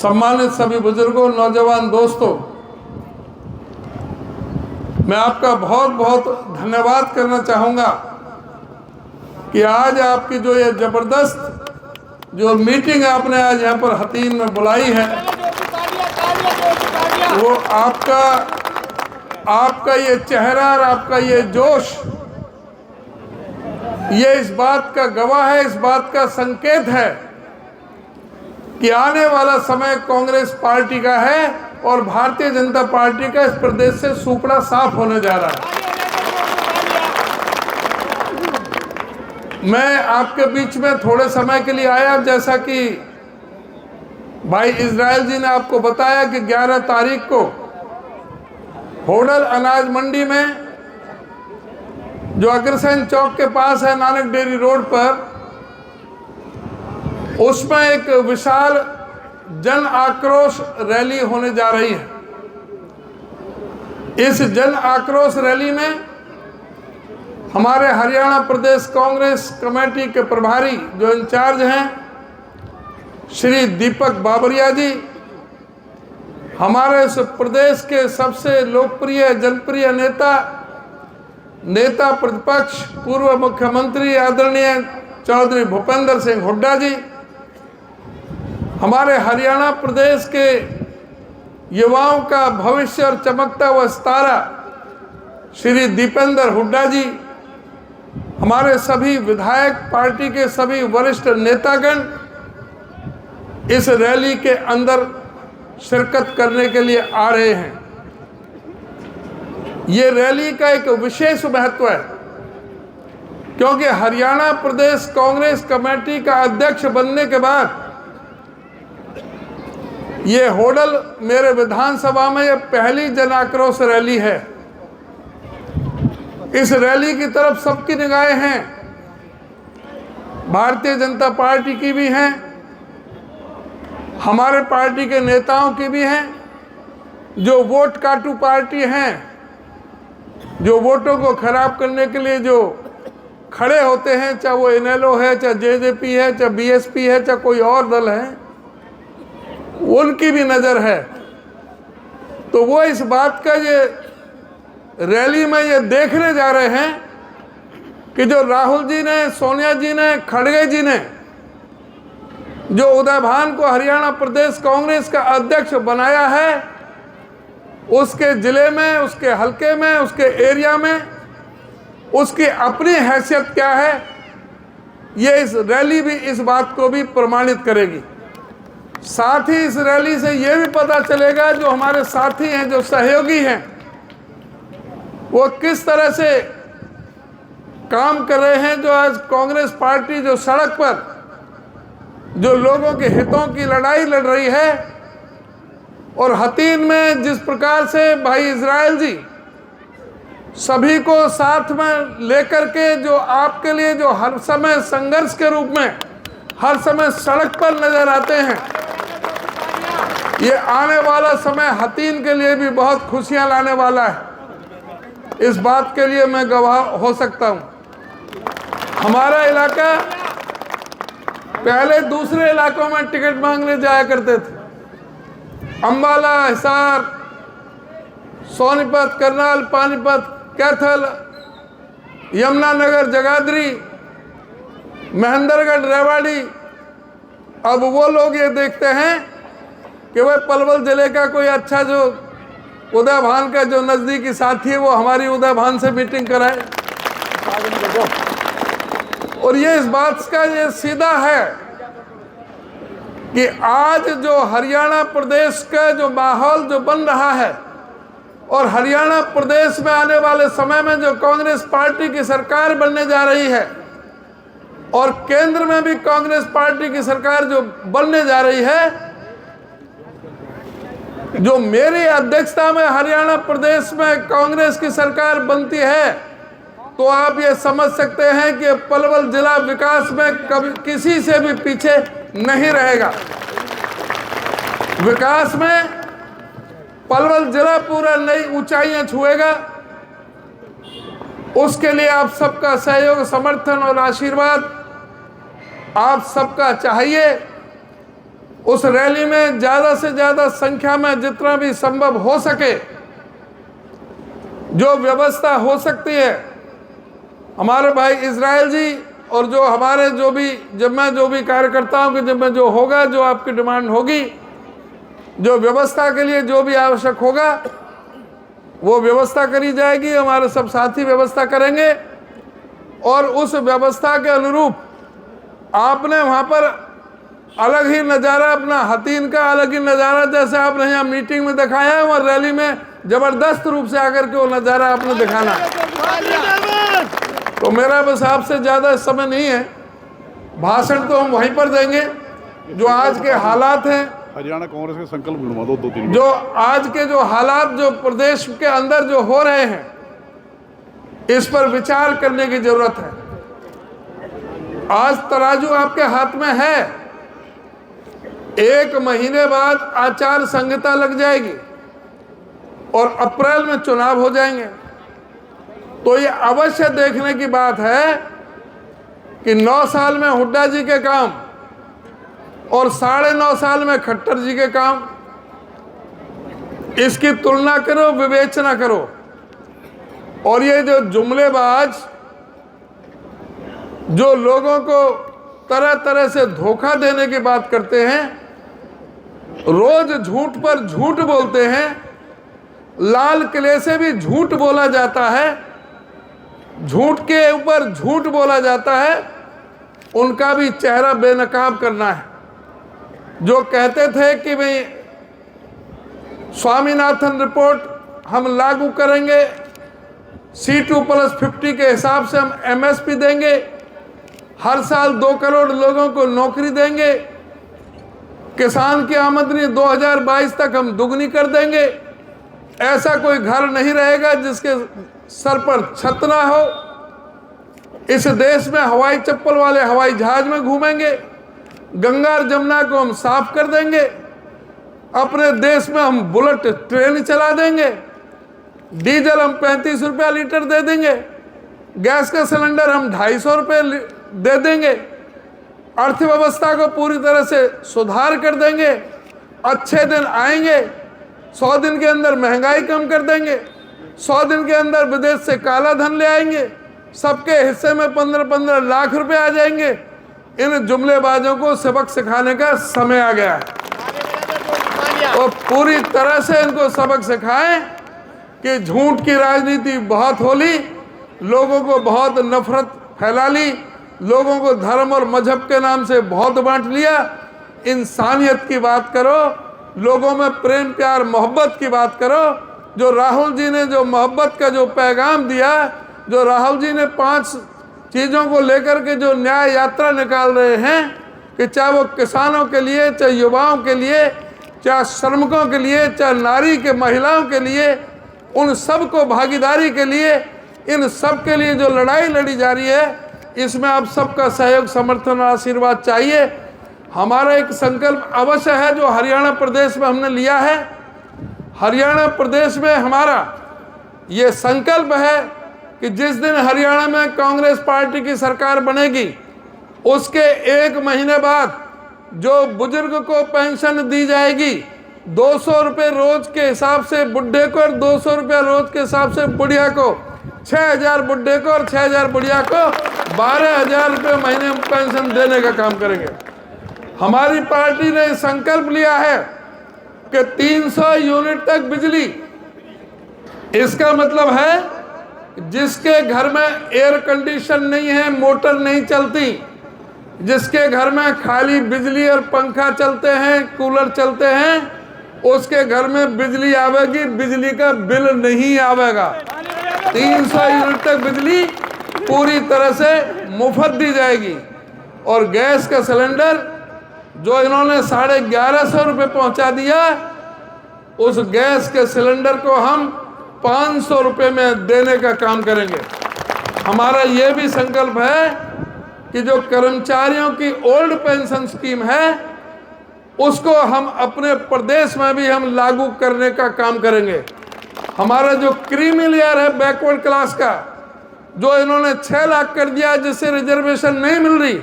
सम्मानित सभी बुजुर्गों, नौजवान दोस्तों, मैं आपका बहुत बहुत धन्यवाद करना चाहूँगा कि आज आपकी जो ये ज़बरदस्त जो मीटिंग आपने आज यहाँ पर हतीन में बुलाई है, वो आपका ये चेहरा और आपका ये जोश, ये इस बात का गवाह है, इस बात का संकेत है कि आने वाला समय कांग्रेस पार्टी का है और भारतीय जनता पार्टी का इस प्रदेश से सूपड़ा साफ होने जा रहा है। मैं आपके बीच में थोड़े समय के लिए आया, जैसा कि भाई इजराइल जी ने आपको बताया कि 11 तारीख को होडल अनाज मंडी में, जो अग्रसेन चौक के पास है, नानक डेयरी रोड पर, उसमें एक विशाल जन आक्रोश रैली होने जा रही है। इस जन आक्रोश रैली में हमारे हरियाणा प्रदेश कांग्रेस कमेटी के प्रभारी जो इंचार्ज हैं श्री दीपक बाबरिया जी, हमारे इस प्रदेश के सबसे लोकप्रिय जनप्रिय नेता प्रतिपक्ष पूर्व मुख्यमंत्री आदरणीय चौधरी भूपेंद्र सिंह हुड्डा जी, हमारे हरियाणा प्रदेश के युवाओं का भविष्य और चमकता हुआ सितारा श्री दीपेंद्र हुड्डा जी, हमारे सभी विधायक, पार्टी के सभी वरिष्ठ नेतागण इस रैली के अंदर शिरकत करने के लिए आ रहे हैं। ये रैली का एक विशेष महत्व है क्योंकि हरियाणा प्रदेश कांग्रेस कमेटी का अध्यक्ष बनने के बाद ये होडल मेरे विधानसभा में ये पहली जन आक्रोश रैली है। इस रैली की तरफ सबकी निगाहें हैं, भारतीय जनता पार्टी की भी हैं, हमारे पार्टी के नेताओं की भी हैं, जो वोट काटू पार्टी हैं, जो वोटों को खराब करने के लिए जो खड़े होते हैं, चाहे वो इनेलो है, चाहे जेजेपी है, चाहे बीएसपी है, चाहे कोई और दल है, उनकी भी नज़र है। तो वो इस बात का ये रैली में ये देखने जा रहे हैं कि जो राहुल जी ने, सोनिया जी ने, खड़गे जी ने जो उदय भान को हरियाणा प्रदेश कांग्रेस का अध्यक्ष बनाया है, उसके ज़िले में, उसके हलके में, उसके एरिया में उसकी अपनी हैसियत क्या है, ये इस रैली भी इस बात को भी प्रमाणित करेगी। साथ ही इस रैली से ये भी पता चलेगा जो हमारे साथी हैं, जो सहयोगी हैं, वो किस तरह से काम कर रहे हैं। जो आज कांग्रेस पार्टी जो सड़क पर जो लोगों के हितों की लड़ाई लड़ रही है, और हतीन में जिस प्रकार से भाई इजराइल जी सभी को साथ में लेकर के जो आपके लिए जो हर समय संघर्ष के रूप में हर समय सड़क पर नजर आते हैं, ये आने वाला समय हतीन के लिए भी बहुत खुशियां लाने वाला है। इस बात के लिए मैं गवाह हो सकता हूं। हमारा इलाका पहले दूसरे इलाकों में टिकट मांगने जाया करते थे। अंबाला, हिसार, सोनीपत, करनाल, पानीपत, कैथल, यमुनानगर, जगाधरी, महेंद्रगढ़, रेवाड़ी। अब वो लोग ये देखते हैं कि वह पलवल जिले का कोई अच्छा जो उदय भान का जो नज़दीकी साथी है, वो हमारी उदय भान से मीटिंग कराए। और ये इस बात का ये सीधा है कि आज जो हरियाणा प्रदेश का जो माहौल जो बन रहा है, और हरियाणा प्रदेश में आने वाले समय में जो कांग्रेस पार्टी की सरकार बनने जा रही है, और केंद्र में भी कांग्रेस पार्टी की सरकार जो बनने जा रही है, जो मेरी अध्यक्षता में हरियाणा प्रदेश में कांग्रेस की सरकार बनती है, तो आप ये समझ सकते हैं कि पलवल जिला विकास में कभी किसी से भी पीछे नहीं रहेगा। विकास में पलवल जिला पूरा नई ऊंचाइयां छुएगा। उसके लिए आप सबका सहयोग, समर्थन और आशीर्वाद आप सबका चाहिए। उस रैली में ज़्यादा से ज़्यादा संख्या में जितना भी संभव हो सके जो व्यवस्था हो सकती है, हमारे भाई इजराइल जी और जो हमारे जो भी कार्यकर्ताओं के जब में जो होगा, जो आपकी डिमांड होगी, जो व्यवस्था के लिए जो भी आवश्यक होगा वो व्यवस्था करी जाएगी। हमारे सब साथी व्यवस्था करेंगे और उस व्यवस्था के अनुरूप आपने वहाँ पर अलग ही नज़ारा, अपना हतीन का अलग ही नज़ारा जैसे आपने यहाँ मीटिंग में दिखाया है, और रैली में ज़बरदस्त रूप से आकर के वो नज़ारा आपने दिखाना है। तो मेरा बस आपसे ज़्यादा समय नहीं है, भाषण तो हम वहीं पर देंगे। जो आज के हालात हैं, हरियाणा कांग्रेस के संकल्प गिनवा दो 2-3 जो आज के जो हालात जो प्रदेश के अंदर जो हो रहे हैं, इस पर विचार करने की जरूरत है। आज तराजू आपके हाथ में है, 1 महीने बाद आचार संहिता लग जाएगी और अप्रैल में चुनाव हो जाएंगे। तो ये अवश्य देखने की बात है कि 9 साल में हुड्डा जी के काम और 9.5 साल में खट्टर जी के काम, इसकी तुलना करो, विवेचना करो। और ये जो जुमलेबाज जो लोगों को तरह तरह से धोखा देने की बात करते हैं, रोज झूठ पर झूठ बोलते हैं, लाल किले से भी झूठ बोला जाता है, झूठ के ऊपर झूठ बोला जाता है, उनका भी चेहरा बेनकाब करना है। जो कहते थे कि भाई स्वामीनाथन रिपोर्ट हम लागू करेंगे, C2+50 के हिसाब से हम MSP देंगे, हर साल 2 करोड़ लोगों को नौकरी देंगे, किसान की आमदनी 2022 तक हम दुगनी कर देंगे, ऐसा कोई घर नहीं रहेगा जिसके सर पर छत ना हो, इस देश में हवाई चप्पल वाले हवाई जहाज में घूमेंगे, गंगा और जमुना को हम साफ कर देंगे, अपने देश में हम बुलेट ट्रेन चला देंगे, डीजल हम 35 रुपया लीटर दे देंगे, गैस का सिलेंडर हम 250 रुपये दे देंगे, अर्थव्यवस्था को पूरी तरह से सुधार कर देंगे, अच्छे दिन आएंगे, 100 दिन के अंदर महंगाई कम कर देंगे, 100 दिन के अंदर विदेश से काला धन ले आएंगे, सबके हिस्से में 15-15 लाख रुपए आ जाएंगे। इन जुमलेबाजों को सबक सिखाने का समय आ गया है और पूरी तरह से इनको सबक सिखाएं कि झूठ की राजनीति बहुत होली, लोगों को बहुत नफरत फैला ली, लोगों को धर्म और मजहब के नाम से बहुत बांट लिया। इंसानियत की बात करो, लोगों में प्रेम प्यार मोहब्बत की बात करो। जो राहुल जी ने जो मोहब्बत का जो पैगाम दिया, जो राहुल जी ने 5 चीज़ों को लेकर के जो न्याय यात्रा निकाल रहे हैं कि चाहे वो किसानों के लिए, चाहे युवाओं के लिए, चाहे श्रमिकों के लिए, चाहे नारी के महिलाओं के लिए, उन सब को भागीदारी के लिए, इन सब के लिए जो लड़ाई लड़ी जा रही है, इसमें आप सबका सहयोग समर्थन और आशीर्वाद चाहिए। हमारा एक संकल्प अवश्य है जो हरियाणा प्रदेश में हमने लिया है। हरियाणा प्रदेश में हमारा ये संकल्प है कि जिस दिन हरियाणा में कांग्रेस पार्टी की सरकार बनेगी, उसके 1 महीने बाद जो बुजुर्ग को पेंशन दी जाएगी 200 रुपये रोज के हिसाब से बुढ़े को और 200 रुपया रोज के हिसाब से बुढ़िया को, 6,000 बुढ़े को और 6,000 बुढ़िया को 12,000 रुपये महीने में पेंशन देने का काम करेंगे। हमारी पार्टी ने संकल्प लिया है कि 300 यूनिट तक बिजली, इसका मतलब है जिसके घर में एयर कंडीशन नहीं है, मोटर नहीं चलती, जिसके घर में खाली बिजली और पंखा चलते हैं, कूलर चलते हैं, उसके घर में बिजली आवेगी, बिजली का बिल नहीं आवेगा। 300 यूनिट तक बिजली पूरी तरह से मुफ्त दी जाएगी। और गैस का सिलेंडर जो इन्होंने 1150 रुपये पहुंचा दिया, उस गैस के सिलेंडर को हम 500 रुपये में देने का काम करेंगे। हमारा ये भी संकल्प है कि जो कर्मचारियों की ओल्ड पेंशन स्कीम है, उसको हम अपने प्रदेश में भी हम लागू करने का काम करेंगे। हमारा जो क्रीमी लेयर है बैकवर्ड क्लास का, जो इन्होंने 6 लाख कर दिया, जिससे रिजर्वेशन नहीं मिल रही,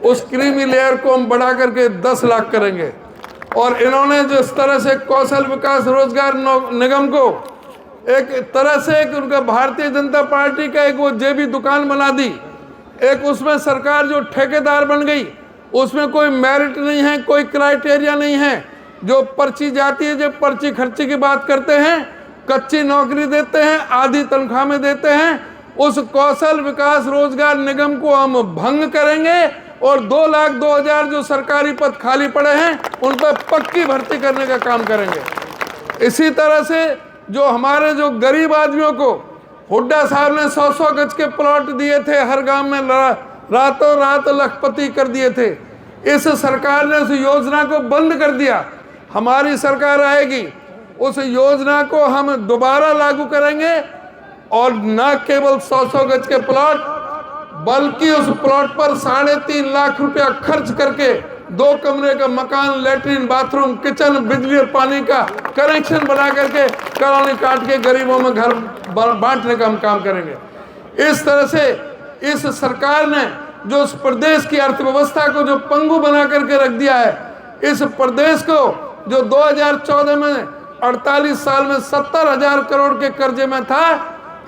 उस क्रीमी लेयर को हम बढ़ा करके 10 लाख करेंगे। और इन्होंने जिस तरह से कौशल विकास रोजगार निगम को एक तरह से एक उनका भारतीय जनता पार्टी का एक वो जेबी दुकान बना दी, एक उसमें सरकार जो ठेकेदार बन गई, उसमें कोई मेरिट नहीं है, कोई क्राइटेरिया नहीं है, जो पर्ची जाती है, जो पर्ची खर्चे की बात करते हैं, कच्ची नौकरी देते हैं, आधी तनख्वाह में देते हैं। उस कौशल विकास रोजगार निगम को हम भंग करेंगे और 2,02,000 जो सरकारी पद खाली पड़े हैं उन पर पक्की भर्ती करने का काम करेंगे। इसी तरह से जो हमारे जो गरीब आदमियों को हुड्डा साहब ने 100-100 गज के प्लॉट दिए थे, हर गांव में रातों रात लखपति कर दिए थे, इस सरकार ने उस योजना को बंद कर दिया। हमारी सरकार आएगी, उस योजना को हम दोबारा लागू करेंगे और न केवल 100-100 गज के प्लॉट, बल्कि उस प्लॉट पर 3.5 लाख रुपया खर्च करके 2 कमरे का मकान, लेटरिन, बाथरूम, किचन, बिजली और पानी का कनेक्शन बना करके कॉलोनी काट के गरीबों में घर बांटने का हम काम करेंगे। इस तरह से इस सरकार ने जो उस प्रदेश की अर्थव्यवस्था को जो पंगु बना करके रख दिया है, इस प्रदेश को जो 2014 में 48 साल में 70,000 करोड़ के कर्जे में था,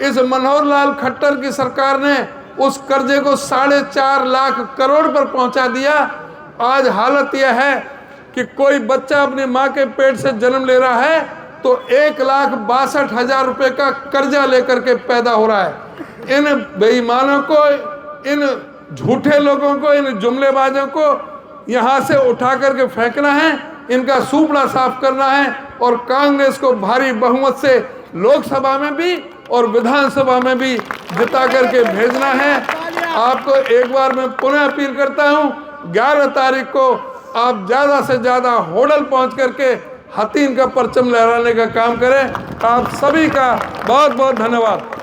इस मनोहर लाल खट्टर की सरकार ने उस कर्जे को 4.5 लाख करोड़ पर पहुंचा दिया। आज हालत यह है कि कोई बच्चा अपनी माँ के पेट से जन्म ले रहा है तो 1,62,000 रुपए का कर्जा लेकर के पैदा हो रहा है। इन बेईमानों को, इन झूठे लोगों को, इन जुमलेबाजों को यहाँ से उठा करके फेंकना है, इनका सूपड़ा साफ करना है और कांग्रेस को भारी बहुमत से लोकसभा में भी और विधानसभा में भी जिता करके भेजना है। आपको एक बार मैं पुनः अपील करता हूं, 11 तारीख को आप ज़्यादा से ज़्यादा होडल पहुंच करके हथीन का परचम लहराने का काम करें। आप सभी का बहुत बहुत धन्यवाद।